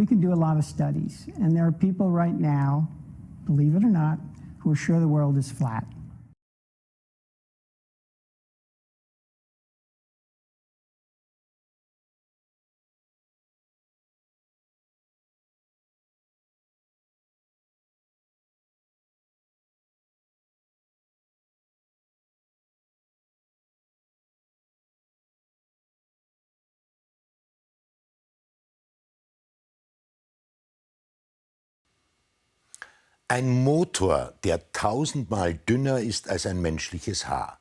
we can do a lot of studies, and there are people right now, believe it or not, who are sure the world is flat. Ein Motor, der 1000-mal dünner ist als ein menschliches Haar.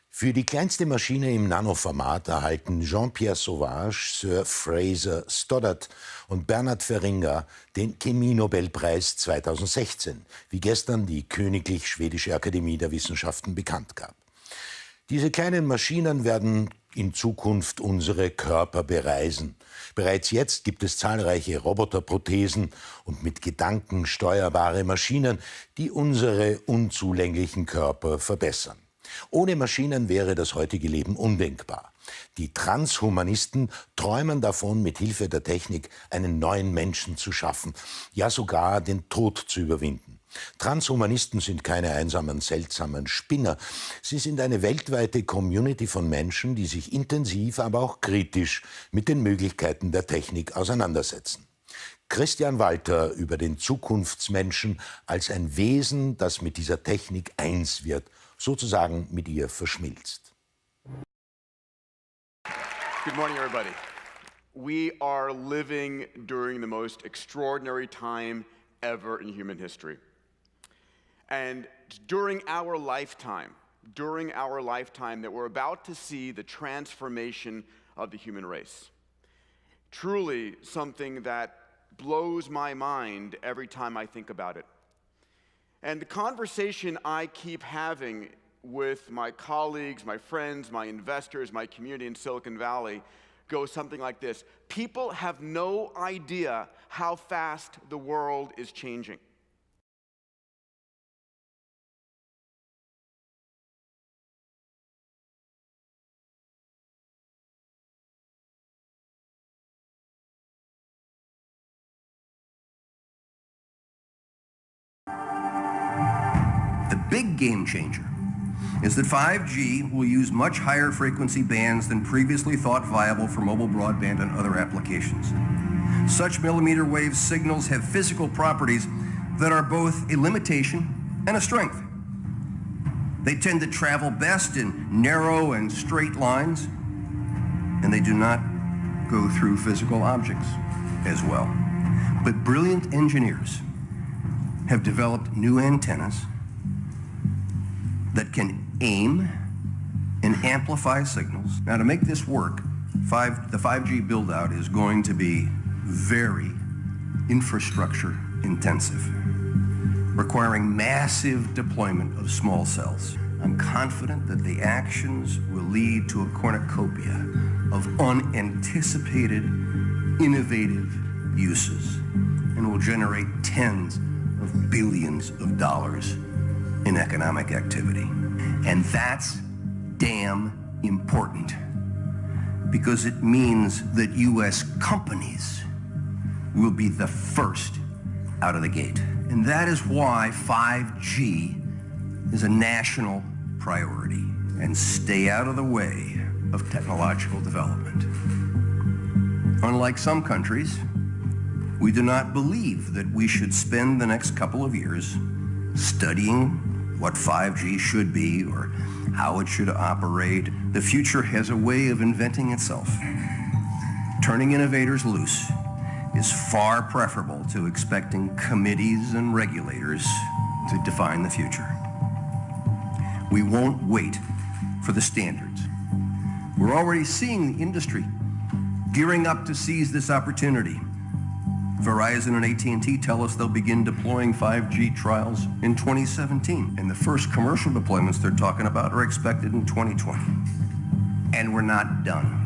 Für die kleinste Maschine im Nanoformat erhalten Jean-Pierre Sauvage, Sir Fraser Stoddart und Bernhard Feringa den Chemie-Nobelpreis 2016, wie gestern die Königlich Schwedische Akademie der Wissenschaften bekannt gab. Diese kleinen Maschinen werden in Zukunft unsere Körper bereisen. Bereits jetzt gibt es zahlreiche Roboterprothesen und mit Gedanken steuerbare Maschinen, die unsere unzulänglichen Körper verbessern. Ohne Maschinen wäre das heutige Leben undenkbar. Die Transhumanisten träumen davon, mit Hilfe der Technik einen neuen Menschen zu schaffen, ja sogar den Tod zu überwinden. Transhumanisten sind keine einsamen, seltsamen Spinner. Sie sind eine weltweite Community von Menschen, die sich intensiv, aber auch kritisch mit den Möglichkeiten der Technik auseinandersetzen. Christian Walter über den Zukunftsmenschen als ein Wesen, das mit dieser Technik eins wird, sozusagen mit ihr verschmilzt. Good morning, everybody. We are living during the most extraordinary time ever in human history. And during our lifetime, that we're about to see the transformation of the human race. Truly something that blows my mind every time I think about it. And the conversation I keep having with my colleagues, my friends, my investors, my community in Silicon Valley goes something like this. People have no idea how fast the world is changing. The big game changer is that 5G will use much higher frequency bands than previously thought viable for mobile broadband and other applications. Such millimeter wave signals have physical properties that are both a limitation and a strength. They tend to travel best in narrow and straight lines, and they do not go through physical objects as well. But brilliant engineers have developed new antennas that can aim and amplify signals. Now, to make this work, the 5G build-out is going to be very infrastructure intensive, requiring massive deployment of small cells. I'm confident that the actions will lead to a cornucopia of unanticipated, innovative uses and will generate tens of billions of dollars in economic activity. And that's damn important, because it means that U.S. companies will be the first out of the gate. And that is why 5G is a national priority. And stay out of the way of technological development. Unlike some countries, we do not believe that we should spend the next couple of years studying what 5G should be or how it should operate. The future has a way of inventing itself. Turning innovators loose is far preferable to expecting committees and regulators to define the future. We won't wait for the standards. We're already seeing the industry gearing up to seize this opportunity. Verizon and AT&T tell us they'll begin deploying 5G trials in 2017. And the first commercial deployments they're talking about are expected in 2020. And we're not done.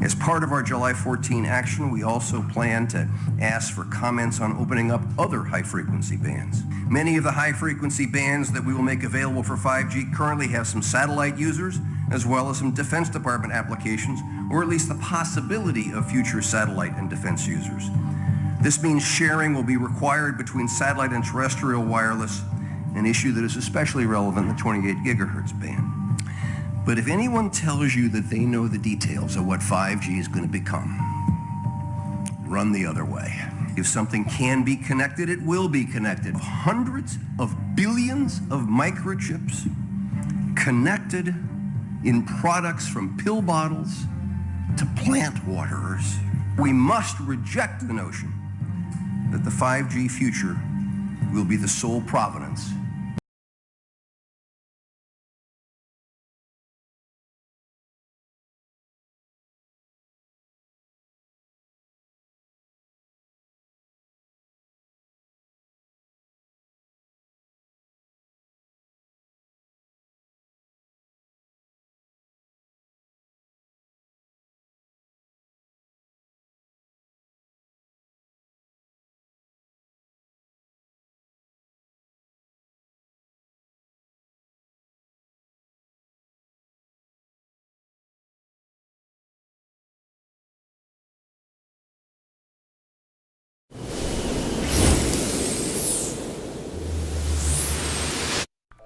As part of our July 14 action, we also plan to ask for comments on opening up other high-frequency bands. Many of the high-frequency bands that we will make available for 5G currently have some satellite users as well as some Defense Department applications, or at least the possibility of future satellite and defense users. This means sharing will be required between satellite and terrestrial wireless, an issue that is especially relevant in the 28 gigahertz band. But if anyone tells you that they know the details of what 5G is going to become, run the other way. If something can be connected, it will be connected. Hundreds of billions of microchips connected in products from pill bottles to plant waterers. We must reject the notion that the 5G future will be the sole provenance.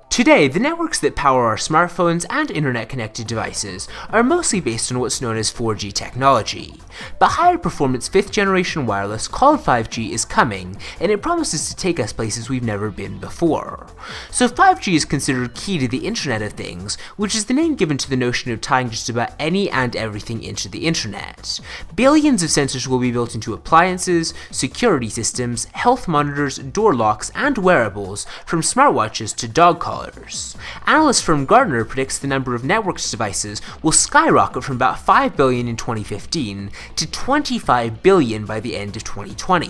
Today, the networks that power our smartphones and internet-connected devices are mostly based on what's known as 4G technology. But higher performance 5th generation wireless called 5G is coming, and it promises to take us places we've never been before. So 5G is considered key to the Internet of Things, which is the name given to the notion of tying just about any and everything into the internet. Billions of sensors will be built into appliances, security systems, health monitors, door locks, and wearables, from smartwatches to dog collars. Analyst firm Gartner predicts the number of networked devices will skyrocket from about 5 billion in 2015 to 25 billion by the end of 2020.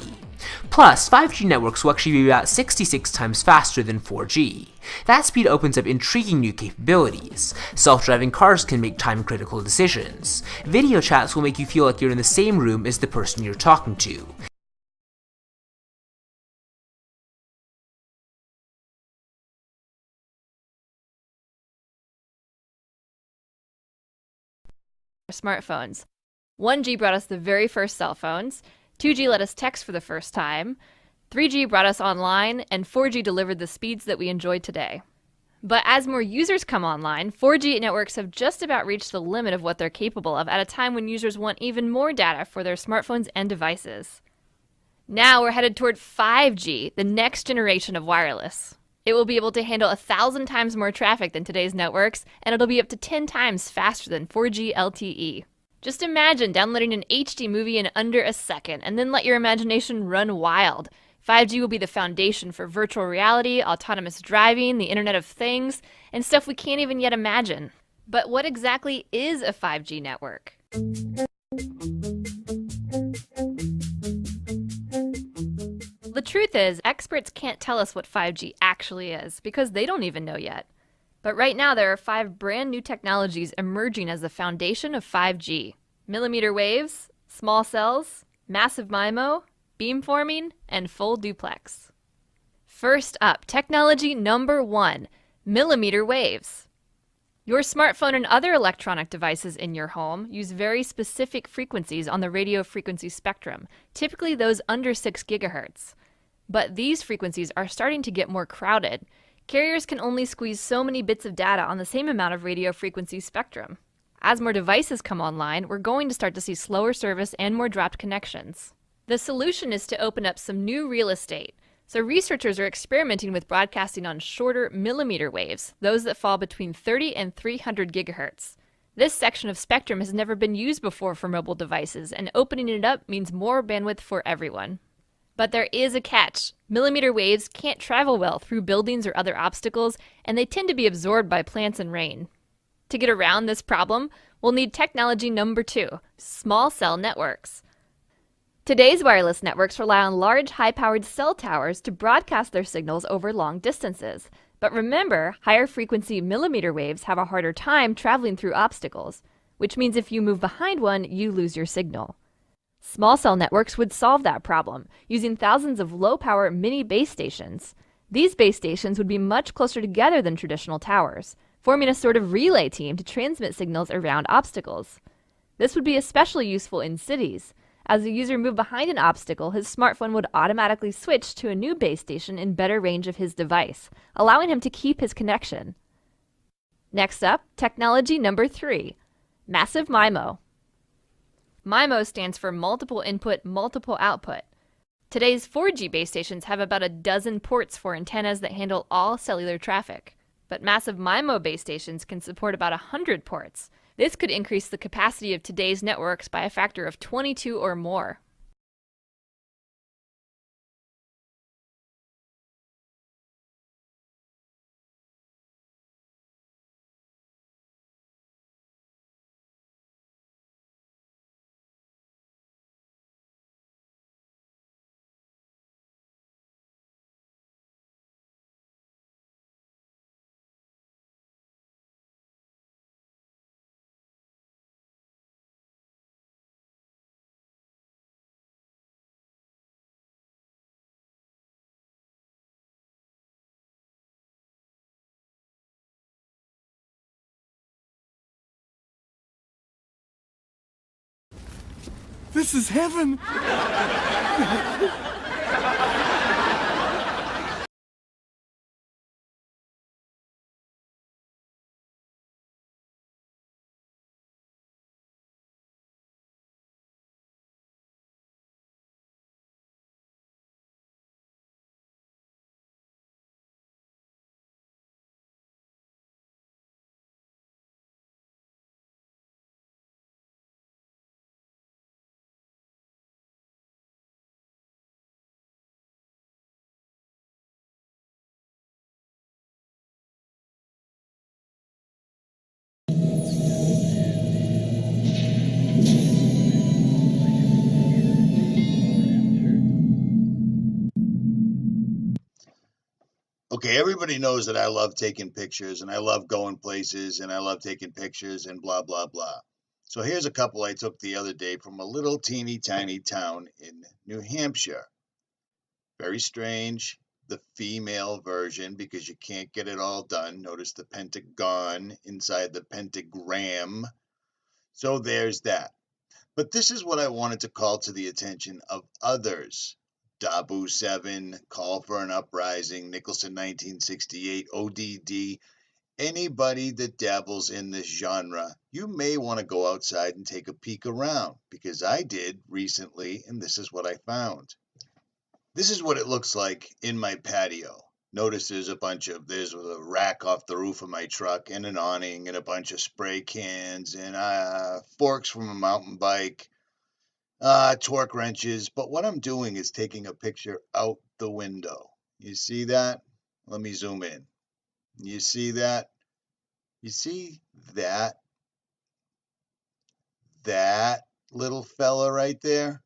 Plus, 5G networks will actually be about 66 times faster than 4G. That speed opens up intriguing new capabilities. Self-driving cars can make time-critical decisions. Video chats will make you feel like you're in the same room as the person you're talking to. Smartphones. 1G brought us the very first cell phones, 2G let us text for the first time, 3G brought us online, and 4G delivered the speeds that we enjoy today. But as more users come online, 4G networks have just about reached the limit of what they're capable of at a time when users want even more data for their smartphones and devices. Now we're headed toward 5G, the next generation of wireless. It will be able to handle 1,000 times more traffic than today's networks, and it'll be up to 10 times faster than 4G LTE. Just imagine downloading an HD movie in under a second, and then let your imagination run wild. 5G will be the foundation for virtual reality, autonomous driving, the Internet of Things, and stuff we can't even yet imagine. But what exactly is a 5G network? The truth is, experts can't tell us what 5G actually is, because they don't even know yet. But right now there are 5 brand new technologies emerging as the foundation of 5G. Millimeter waves, small cells, massive MIMO, beamforming, and full duplex. First up, technology number 1, millimeter waves. Your smartphone and other electronic devices in your home use very specific frequencies on the radio frequency spectrum, typically those under 6 gigahertz. But these frequencies are starting to get more crowded. Carriers can only squeeze so many bits of data on the same amount of radio frequency spectrum. As more devices come online, we're going to start to see slower service and more dropped connections. The solution is to open up some new real estate. So researchers are experimenting with broadcasting on shorter millimeter waves, those that fall between 30 and 300 gigahertz. This section of spectrum has never been used before for mobile devices, and opening it up means more bandwidth for everyone. But there is a catch. Millimeter waves can't travel well through buildings or other obstacles, and they tend to be absorbed by plants and rain. To get around this problem, we'll need technology number 2, small cell networks. Today's wireless networks rely on large, high-powered cell towers to broadcast their signals over long distances. But remember, higher frequency millimeter waves have a harder time traveling through obstacles, which means if you move behind one, you lose your signal. Small cell networks would solve that problem, using thousands of low-power mini base stations. These base stations would be much closer together than traditional towers, forming a sort of relay team to transmit signals around obstacles. This would be especially useful in cities. As the user moved behind an obstacle, his smartphone would automatically switch to a new base station in better range of his device, allowing him to keep his connection. Next up, technology number 3, massive MIMO. MIMO stands for multiple input, multiple output. Today's 4G base stations have about a dozen ports for antennas that handle all cellular traffic. But massive MIMO base stations can support about 100 ports. This could increase the capacity of today's networks by a factor of 22 or more. This is heaven! Okay, everybody knows that I love taking pictures and I love going places and I love taking pictures and blah, blah, blah. So here's a couple I took the other day from a little teeny tiny town in New Hampshire. Very strange, the female version, because you can't get it all done. Notice the pentagon inside the pentagram. So there's that. But this is what I wanted to call to the attention of others. Dabu 7, Call for an Uprising, Nicholson 1968, ODD, anybody that dabbles in this genre, you may want to go outside and take a peek around, because I did recently, and this is what I found. This is what it looks like in my patio. Notice there's a rack off the roof of my truck and an awning and a bunch of spray cans and forks from a mountain bike, torque wrenches. But what I'm doing is taking a picture out the window. You see that? Let me zoom in. You see that? You see that? That little fella right there?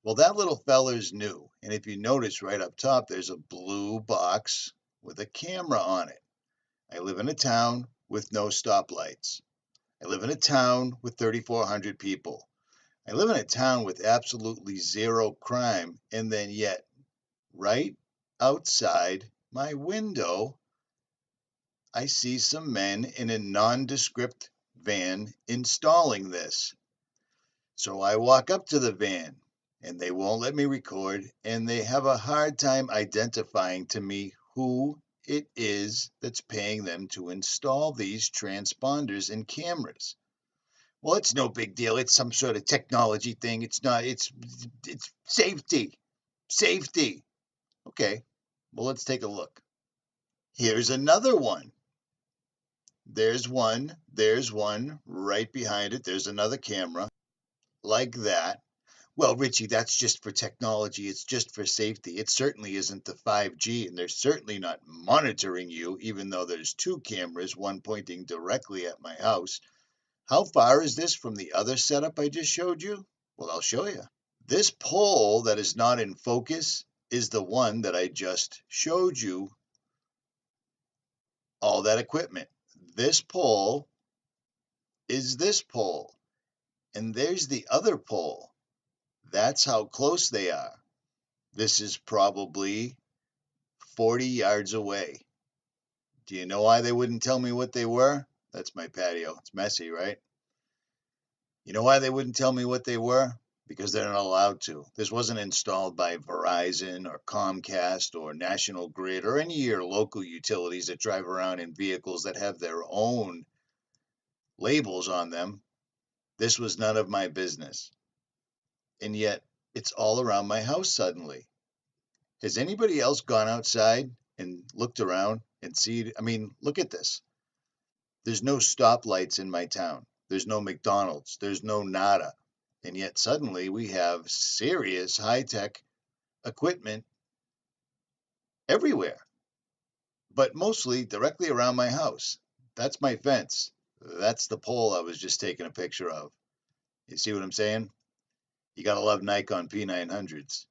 Well, that little fella's new. And if you notice right up top, there's a blue box with a camera on it. I live in a town with no stoplights. I live in a town with 3,400 people. I live in a town with absolutely zero crime. And then yet, right outside my window, I see some men in a nondescript van installing this. So I walk up to the van, and they won't let me record, and they have a hard time identifying to me who it is that's paying them to install these transponders and cameras. Well, it's no big deal. It's some sort of technology thing. It's not, it's safety. Safety. Okay, well, let's take a look. Here's another one. There's one right behind it. There's another camera like that. Well, Richie, that's just for technology. It's just for safety. It certainly isn't the 5G, and they're certainly not monitoring you, even though there's two cameras, one pointing directly at my house. How far is this from the other setup I just showed you? Well, I'll show you. This pole that is not in focus is the one that I just showed you. All that equipment. This pole is this pole. And there's the other pole. That's how close they are. This is probably 40 yards away. Do you know why they wouldn't tell me what they were? That's my patio. It's messy, right? You know why they wouldn't tell me what they were? Because they're not allowed to. This wasn't installed by Verizon or Comcast or National Grid or any of your local utilities that drive around in vehicles that have their own labels on them. This was none of my business. And yet, it's all around my house suddenly. Has anybody else gone outside and looked around and seen? I mean, look at this. There's no stoplights in my town. There's no McDonald's. There's no nada. And yet suddenly we have serious high-tech equipment everywhere, but mostly directly around my house. That's my fence. That's the pole I was just taking a picture of. You see what I'm saying? You gotta love Nikon P900s.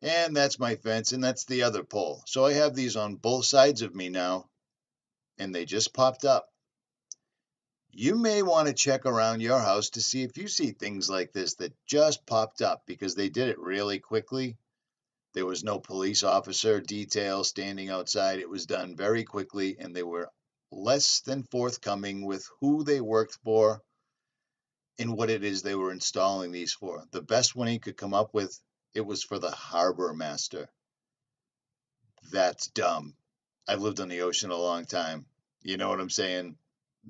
And that's my fence, and that's the other pole. So I have these on both sides of me now, and they just popped up. You may want to check around your house to see if you see things like this that just popped up, because they did it really quickly. There was no police officer detail standing outside. It was done very quickly, and they were less than forthcoming with who they worked for and what it is they were installing these for. The best one he could come up with, it was for the harbor master. That's dumb. I've lived on the ocean a long time. You know what I'm saying?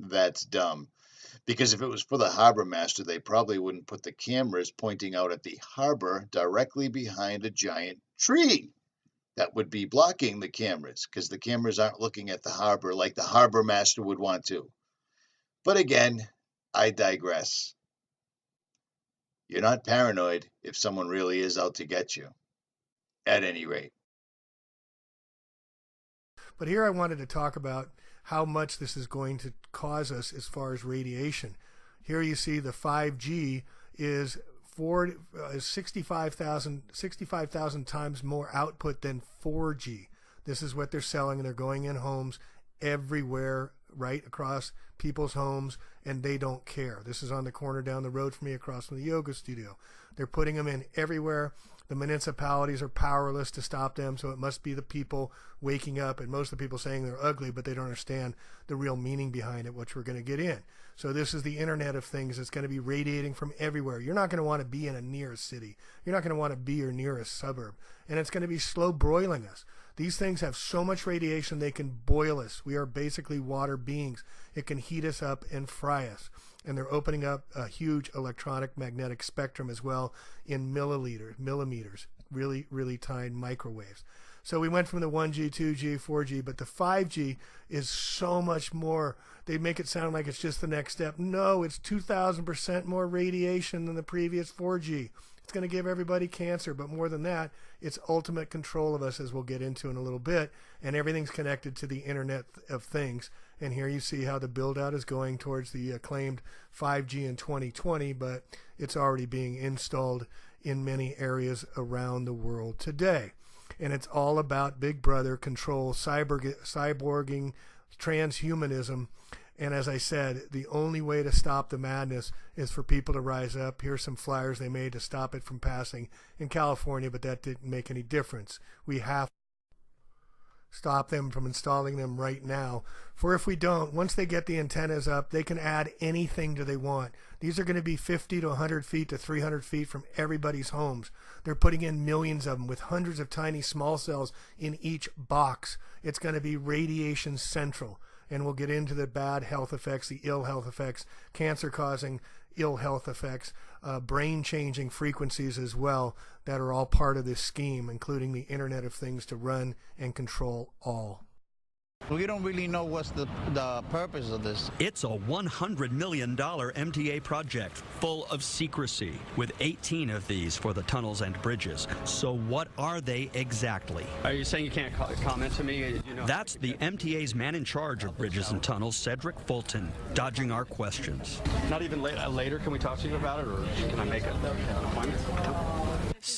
That's dumb. Because if it was for the harbor master, they probably wouldn't put the cameras pointing out at the harbor directly behind a giant tree. That would be blocking the cameras, because the cameras aren't looking at the harbor like the harbor master would want to. But again, I digress. You're not paranoid if someone really is out to get you, at any rate. But here I wanted to talk about how much this is going to cause us as far as radiation. Here you see the 5G is 65,000 times more output than 4G. This is what they're selling, and they're going in homes everywhere, right across people's homes, and they don't care. This is on the corner down the road from me, across from the yoga studio. They're putting them in everywhere. The municipalities are powerless to stop them, so it must be the people waking up, and most of the people saying they're ugly, but they don't understand the real meaning behind it, which we're going to get in. So this is the Internet of Things. It's going to be radiating from everywhere. You're not going to want to be in a nearest city. You're not going to want to be your nearest suburb. And it's going to be slow broiling us. These things have so much radiation they can boil us. We are basically water beings. It can heat us up and fry us. And they're opening up a huge electronic magnetic spectrum as well in millimeters, really, really tiny microwaves. So we went from the 1G, 2G, 4G, but the 5G is so much more. They make it sound like it's just the next step. No, it's 2,000% more radiation than the previous 4G. It's going to give everybody cancer, but more than that, it's ultimate control of us, as we'll get into in a little bit, and everything's connected to the Internet of Things. And here you see how the build-out is going towards the claimed 5G in 2020, but it's already being installed in many areas around the world today. And it's all about Big Brother control, cyborging, transhumanism. And as I said, the only way to stop the madness is for people to rise up. Here's some flyers they made to stop it from passing in California, but that didn't make any difference. We have to stop them from installing them right now. For if we don't, once they get the antennas up, they can add anything that they want. These are going to be 50 to 100 feet to 300 feet from everybody's homes. They're putting in millions of them with hundreds of tiny small cells in each box. It's going to be radiation central. And we'll get into the bad health effects, the ill health effects, cancer-causing ill health effects, brain-changing frequencies as well, that are all part of this scheme, including the Internet of Things to run and control all. We don't really know what's the purpose of this. It's a $100 million MTA project full of secrecy, with 18 of these for the tunnels and bridges. So what are they exactly? Are you saying you can't comment to me? You know, that's the MTA's man in charge of bridges and tunnels, Cedric Fulton, dodging our questions. Not even later can we talk to you about it, or can I make an appointment?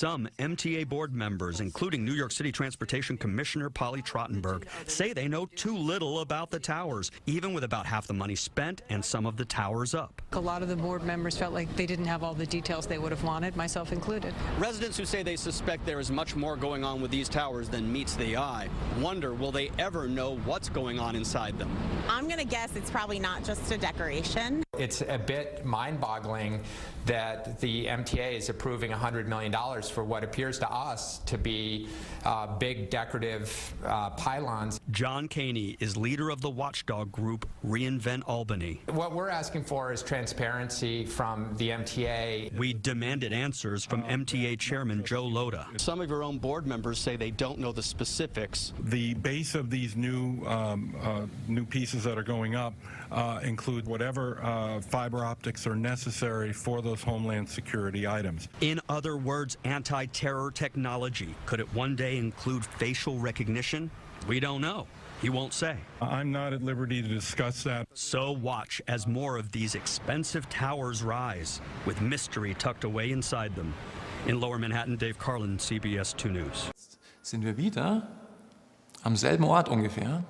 Some MTA board members, including New York City Transportation Commissioner Polly Trottenberg, say they know too little about the towers, even with about half the money spent and some of the towers up. A lot of the board members felt like they didn't have all the details they would have wanted, myself included. Residents who say they suspect there is much more going on with these towers than meets the eye wonder, will they ever know what's going on inside them? I'm going to guess it's probably not just a decoration. It's a bit mind-boggling that the MTA is approving $100 million for what appears to us to be big decorative pylons. John Caney is leader of the watchdog group Reinvent Albany. What we're asking for is transparency from the MTA. We demanded answers from MTA Chairman Joe Loda. Some of your own board members say they don't know the specifics. The base of these new pieces that are going up include whatever fiber optics are necessary for those homeland security items. In other words, anti-terror technology. Could it one day include facial recognition? We don't know. He won't say. I'm not at liberty to discuss that. So watch as more of these expensive towers rise, with mystery tucked away inside them. In Lower Manhattan, Dave Carlin, CBS 2 News. Sind wir wieder am selben Ort ungefähr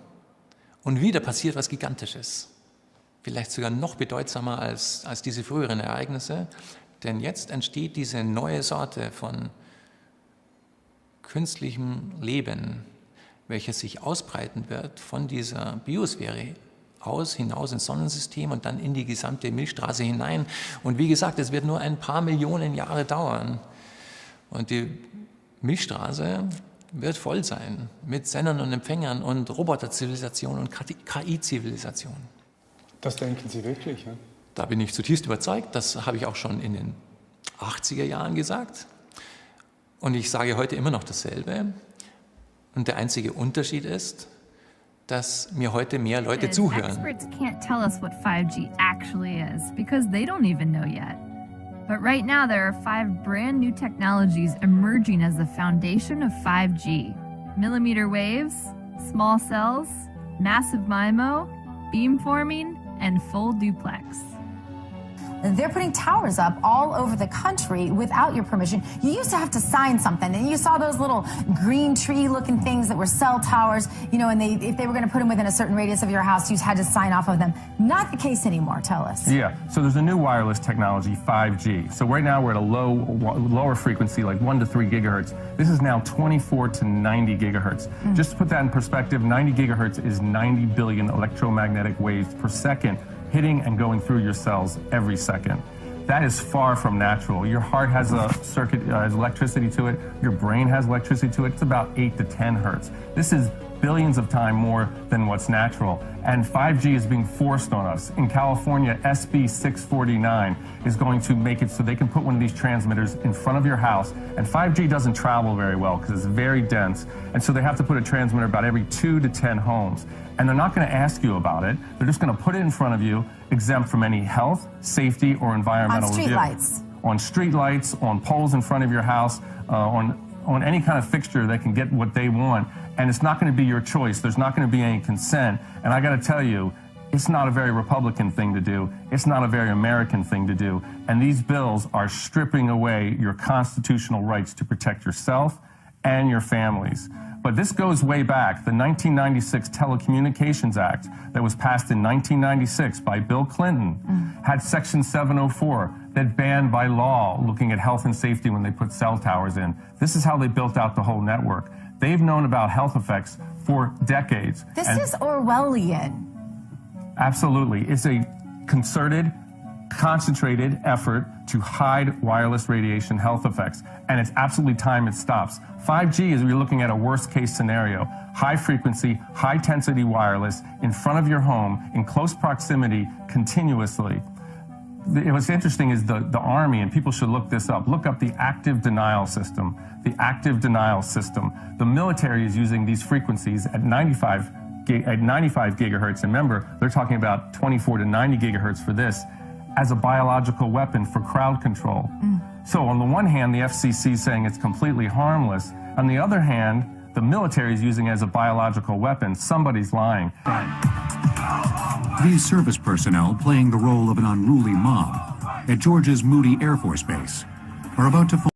und wieder passiert was Gigantisches. Vielleicht sogar noch bedeutsamer als diese früheren Ereignisse, denn jetzt entsteht diese neue Sorte von künstlichem Leben, welches sich ausbreiten wird von dieser Biosphäre hinaus ins Sonnensystem und dann in die gesamte Milchstraße hinein. Und wie gesagt, es wird nur ein paar Millionen Jahre dauern. Und die Milchstraße wird voll sein mit Sendern und Empfängern und Roboterzivilisation und KI-Zivilisation. Das denken Sie wirklich? Ja? Da bin ich zutiefst überzeugt. Das habe ich auch schon in den 80er Jahren gesagt. Und ich sage heute immer noch dasselbe. Und der einzige Unterschied ist, dass mir heute mehr Leute zuhören. Experts can't tell us what 5G actually is because they don't even know yet. But right now there are 5 brand new technologies emerging as the foundation of 5G. Millimeter waves, small cells, massive MIMO, beamforming, and full duplex. They're putting towers up all over the country without your permission. You used to have to sign something, and you saw those little green tree-looking things that were cell towers, you know, and if they were going to put them within a certain radius of your house, you had to sign off of them. Not the case anymore, tell us. Yeah, so there's a new wireless technology, 5G. So right now we're at a lower frequency, like 1 to 3 gigahertz. This is now 24 to 90 gigahertz. Just to put that in perspective, 90 gigahertz is 90 billion electromagnetic waves per second, hitting and going through your cells every second. That is far from natural. Your heart has a circuit, has electricity to it. Your brain has electricity to it. It's about 8 to 10 hertz. This is billions of times more than what's natural. And 5G is being forced on us. In California, SB 649 is going to make it so they can put one of these transmitters in front of your house. And 5G doesn't travel very well because it's very dense. And so they have to put a transmitter about every 2 to 10 homes. And they're not going to ask you about it. They're just going to put it in front of you, exempt from any health, safety, or environmental review. On streetlights. On streetlights, on poles in front of your house, on any kind of fixture that can get what they want. And it's not going to be your choice. There's not going to be any consent. And I got to tell you, it's not a very Republican thing to do. It's not a very American thing to do. And these bills are stripping away your constitutional rights to protect yourself and your families. But this goes way back. The 1996 Telecommunications Act that was passed in 1996 by Bill Clinton had Section 704 that banned by law looking at health and safety when they put cell towers in. This is how they built out the whole network. They've known about health effects for decades. This is Orwellian. Absolutely. It's a concerted, concentrated effort to hide wireless radiation health effects. And it's absolutely time it stops. 5G is we're looking at a worst case scenario. High frequency, high intensity wireless in front of your home in close proximity continuously. What's interesting is the Army, and people should look this up. Look up the active denial system. The active denial system. The military is using these frequencies at 95 gigahertz. And remember, they're talking about 24 to 90 gigahertz for this as a biological weapon for crowd control. So on the one hand, the FCC is saying it's completely harmless. On the other hand, the military is using it as a biological weapon. Somebody's lying. These service personnel playing the role of an unruly mob at Georgia's Moody Air Force Base are about to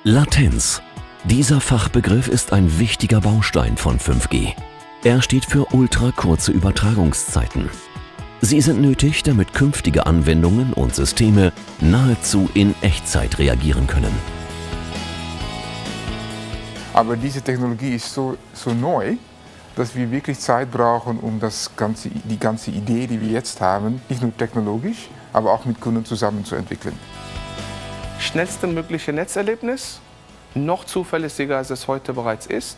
Latenz. Dieser Fachbegriff ist ein wichtiger Baustein von 5G. Er steht für ultrakurze Übertragungszeiten. Sie sind nötig, damit künftige Anwendungen und Systeme nahezu in Echtzeit reagieren können. Aber diese Technologie ist so neu, dass wir wirklich Zeit brauchen, um die ganze Idee, die wir jetzt haben, nicht nur technologisch, aber auch mit Kunden zusammen zu entwickeln. Schnellste mögliche Netzerlebnis, noch zuverlässiger als es heute bereits ist,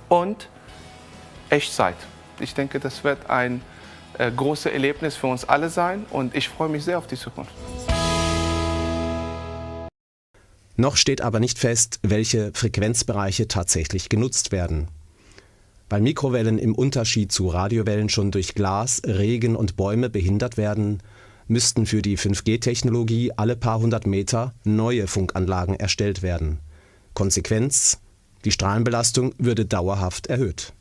und Echtzeit. Ich denke, das wird ein großes Erlebnis für uns alle sein und ich freue mich sehr auf die Zukunft. Noch steht aber nicht fest, welche Frequenzbereiche tatsächlich genutzt werden. Weil Mikrowellen im Unterschied zu Radiowellen schon durch Glas, Regen und Bäume behindert werden, müssten für die 5G-Technologie alle paar hundert Meter neue Funkanlagen erstellt werden. Konsequenz: die Strahlenbelastung würde dauerhaft erhöht.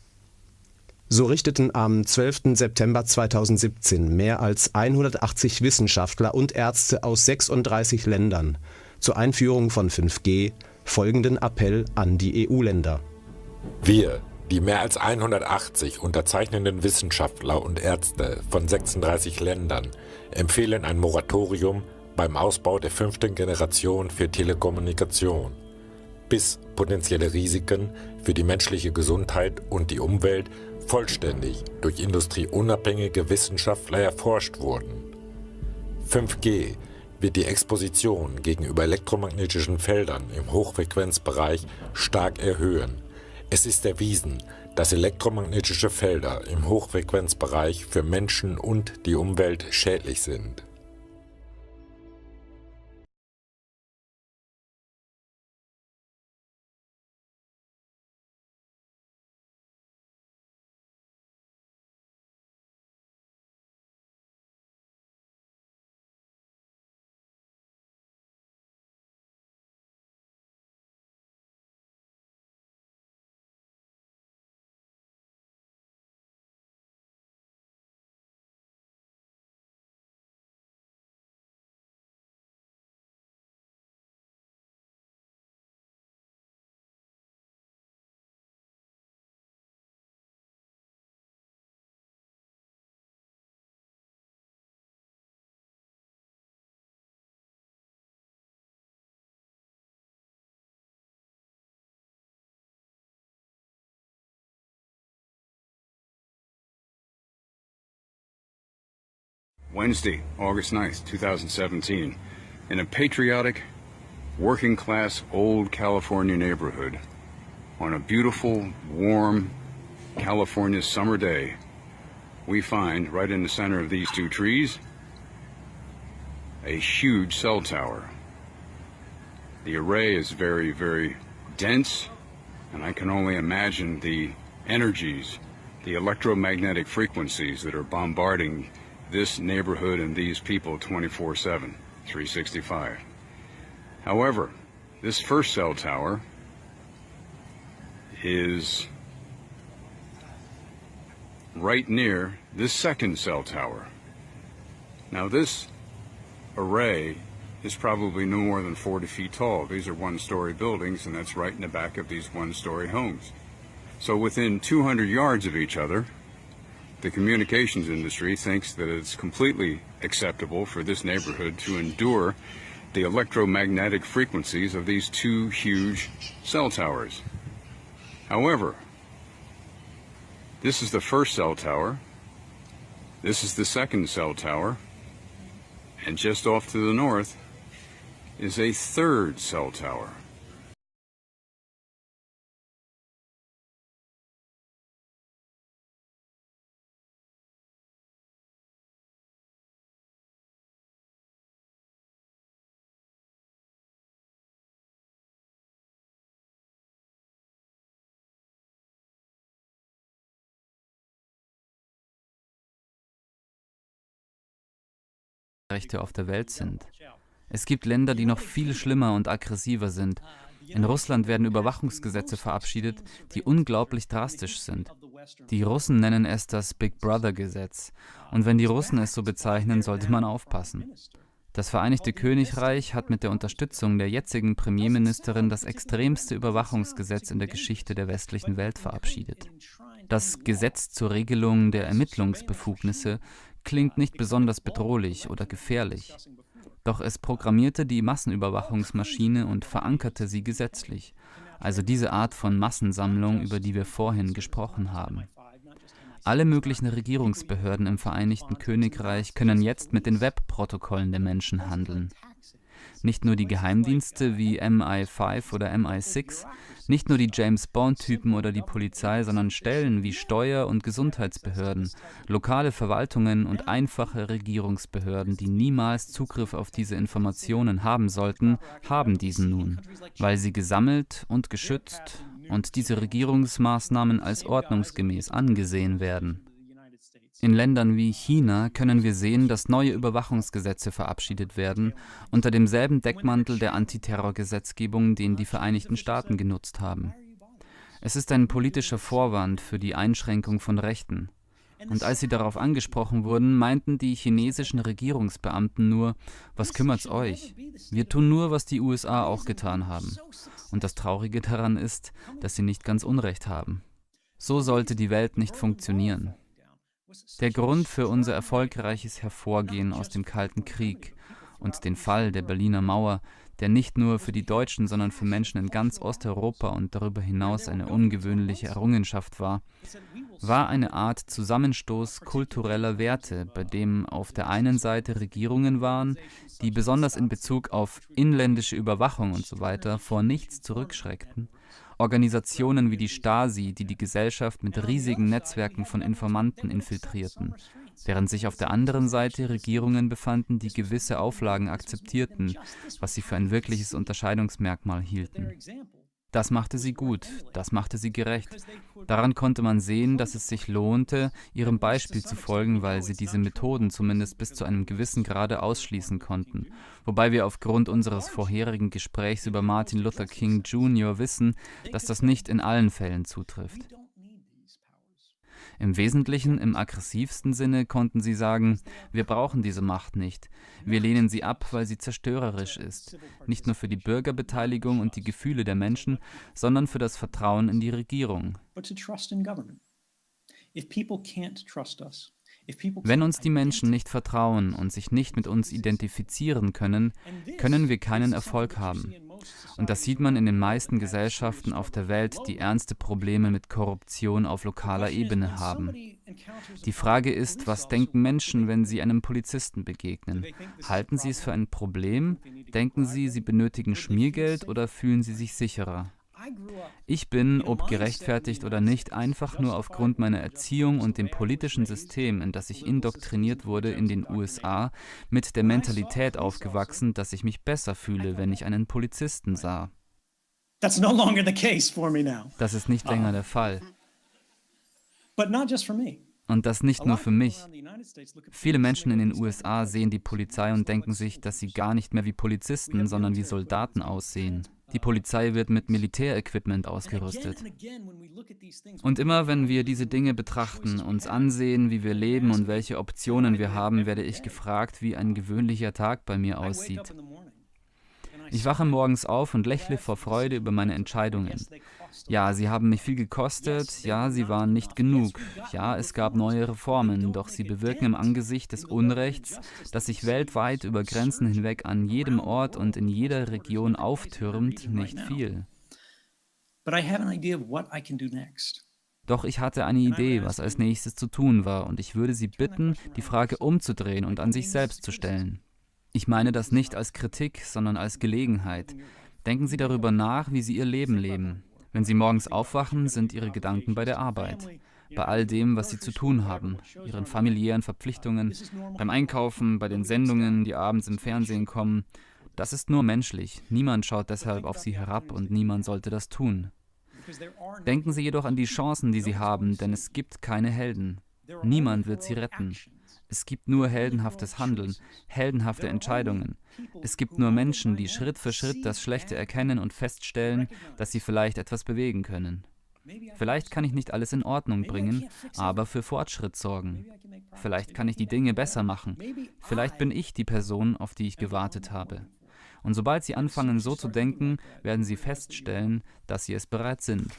So richteten am 12. September 2017 mehr als 180 Wissenschaftler und Ärzte aus 36 Ländern zur Einführung von 5G folgenden Appell an die EU-Länder. Wir, die mehr als 180 unterzeichnenden Wissenschaftler und Ärzte von 36 Ländern, empfehlen ein Moratorium beim Ausbau der 5. Generation für Telekommunikation, bis potenzielle Risiken für die menschliche Gesundheit und die Umwelt vollständig durch industrieunabhängige Wissenschaftler erforscht wurden. 5G wird die Exposition gegenüber elektromagnetischen Feldern im Hochfrequenzbereich stark erhöhen. Es ist erwiesen, dass elektromagnetische Felder im Hochfrequenzbereich für Menschen und die Umwelt schädlich sind. Wednesday, August 9th, 2017, in a patriotic, working-class old California neighborhood, on a beautiful, warm California summer day, we find, right in the center of these two trees, a huge cell tower. The array is very, very dense, and I can only imagine the energies, the electromagnetic frequencies that are bombarding this neighborhood and these people 24/7, 365. However, this first cell tower is right near this second cell tower. Now this array is probably no more than 40 feet tall. These are one-story buildings, and that's right in the back of these one-story homes. So within 200 yards of each other, the communications industry thinks that it's completely acceptable for this neighborhood to endure the electromagnetic frequencies of these two huge cell towers. However, this is the first cell tower, this is the second cell tower, and just off to the north is a third cell tower. Rechte auf der Welt sind. Es gibt Länder, die noch viel schlimmer und aggressiver sind. In Russland werden Überwachungsgesetze verabschiedet, die unglaublich drastisch sind. Die Russen nennen es das Big Brother-Gesetz. Und wenn die Russen es so bezeichnen, sollte man aufpassen. Das Vereinigte Königreich hat mit der Unterstützung der jetzigen Premierministerin das extremste Überwachungsgesetz in der Geschichte der westlichen Welt verabschiedet. Das Gesetz zur Regelung der Ermittlungsbefugnisse klingt nicht besonders bedrohlich oder gefährlich. Doch es programmierte die Massenüberwachungsmaschine und verankerte sie gesetzlich, also diese Art von Massensammlung, über die wir vorhin gesprochen haben. Alle möglichen Regierungsbehörden im Vereinigten Königreich können jetzt mit den Webprotokollen der Menschen handeln. Nicht nur die Geheimdienste wie MI5 oder MI6, nicht nur die James-Bond-Typen oder die Polizei, sondern Stellen wie Steuer- und Gesundheitsbehörden, lokale Verwaltungen und einfache Regierungsbehörden, die niemals Zugriff auf diese Informationen haben sollten, haben diesen nun, weil sie gesammelt und geschützt und diese Regierungsmaßnahmen als ordnungsgemäß angesehen werden. In Ländern wie China können wir sehen, dass neue Überwachungsgesetze verabschiedet werden, unter demselben Deckmantel der Antiterrorgesetzgebung, den die Vereinigten Staaten genutzt haben. Es ist ein politischer Vorwand für die Einschränkung von Rechten. Und als sie darauf angesprochen wurden, meinten die chinesischen Regierungsbeamten nur, was kümmert's euch? Wir tun nur, was die USA auch getan haben. Und das Traurige daran ist, dass sie nicht ganz Unrecht haben. So sollte die Welt nicht funktionieren. Der Grund für unser erfolgreiches Hervorgehen aus dem Kalten Krieg und den Fall der Berliner Mauer, der nicht nur für die Deutschen, sondern für Menschen in ganz Osteuropa und darüber hinaus eine ungewöhnliche Errungenschaft war eine Art Zusammenstoß kultureller Werte, bei dem auf der einen Seite Regierungen waren, die besonders in Bezug auf inländische Überwachung usw. Vor nichts zurückschreckten, Organisationen wie die Stasi, die die Gesellschaft mit riesigen Netzwerken von Informanten infiltrierten, während sich auf der anderen Seite Regierungen befanden, die gewisse Auflagen akzeptierten, was sie für ein wirkliches Unterscheidungsmerkmal hielten. Das machte sie gut, das machte sie gerecht. Daran konnte man sehen, dass es sich lohnte, ihrem Beispiel zu folgen, weil sie diese Methoden zumindest bis zu einem gewissen Grade ausschließen konnten. Wobei wir aufgrund unseres vorherigen Gesprächs über Martin Luther King Jr. wissen, dass das nicht in allen Fällen zutrifft. Im Wesentlichen, im aggressivsten Sinne konnten sie sagen, wir brauchen diese Macht nicht. Wir lehnen sie ab, weil sie zerstörerisch ist. Nicht nur für die Bürgerbeteiligung und die Gefühle der Menschen, sondern für das Vertrauen in die Regierung. Wenn uns die Menschen nicht vertrauen und sich nicht mit uns identifizieren können, können wir keinen Erfolg haben. Und das sieht man in den meisten Gesellschaften auf der Welt, die ernste Probleme mit Korruption auf lokaler Ebene haben. Die Frage ist, was denken Menschen, wenn sie einem Polizisten begegnen? Halten sie es für ein Problem? Denken sie, sie benötigen Schmiergeld oder fühlen sie sich sicherer? Ich bin, ob gerechtfertigt oder nicht, einfach nur aufgrund meiner Erziehung und dem politischen System, in das ich indoktriniert wurde in den USA, mit der Mentalität aufgewachsen, dass ich mich besser fühle, wenn ich einen Polizisten sah. Das ist nicht länger der Fall. Und das nicht nur für mich. Viele Menschen in den USA sehen die Polizei und denken sich, dass sie gar nicht mehr wie Polizisten, sondern wie Soldaten aussehen. Die Polizei wird mit Militärequipment ausgerüstet. Und immer wenn wir diese Dinge betrachten, uns ansehen, wie wir leben und welche Optionen wir haben, werde ich gefragt, wie ein gewöhnlicher Tag bei mir aussieht. Ich wache morgens auf und lächle vor Freude über meine Entscheidungen. Ja, sie haben mich viel gekostet, ja, sie waren nicht genug, ja, es gab neue Reformen, doch sie bewirken im Angesicht des Unrechts, das sich weltweit über Grenzen hinweg an jedem Ort und in jeder Region auftürmt, nicht viel. Doch ich hatte eine Idee, was als nächstes zu tun war, und ich würde Sie bitten, die Frage umzudrehen und an sich selbst zu stellen. Ich meine das nicht als Kritik, sondern als Gelegenheit. Denken Sie darüber nach, wie Sie Ihr Leben leben. Wenn Sie morgens aufwachen, sind Ihre Gedanken bei der Arbeit, bei all dem, was Sie zu tun haben, Ihren familiären Verpflichtungen, beim Einkaufen, bei den Sendungen, die abends im Fernsehen kommen. Das ist nur menschlich. Niemand schaut deshalb auf Sie herab und niemand sollte das tun. Denken Sie jedoch an die Chancen, die Sie haben, denn es gibt keine Helden. Niemand wird Sie retten. Es gibt nur heldenhaftes Handeln, heldenhafte Entscheidungen. Es gibt nur Menschen, die Schritt für Schritt das Schlechte erkennen und feststellen, dass sie vielleicht etwas bewegen können. Vielleicht kann ich nicht alles in Ordnung bringen, aber für Fortschritt sorgen. Vielleicht kann ich die Dinge besser machen. Vielleicht bin ich die Person, auf die ich gewartet habe. Und sobald Sie anfangen, so zu denken, werden Sie feststellen, dass Sie es bereits sind.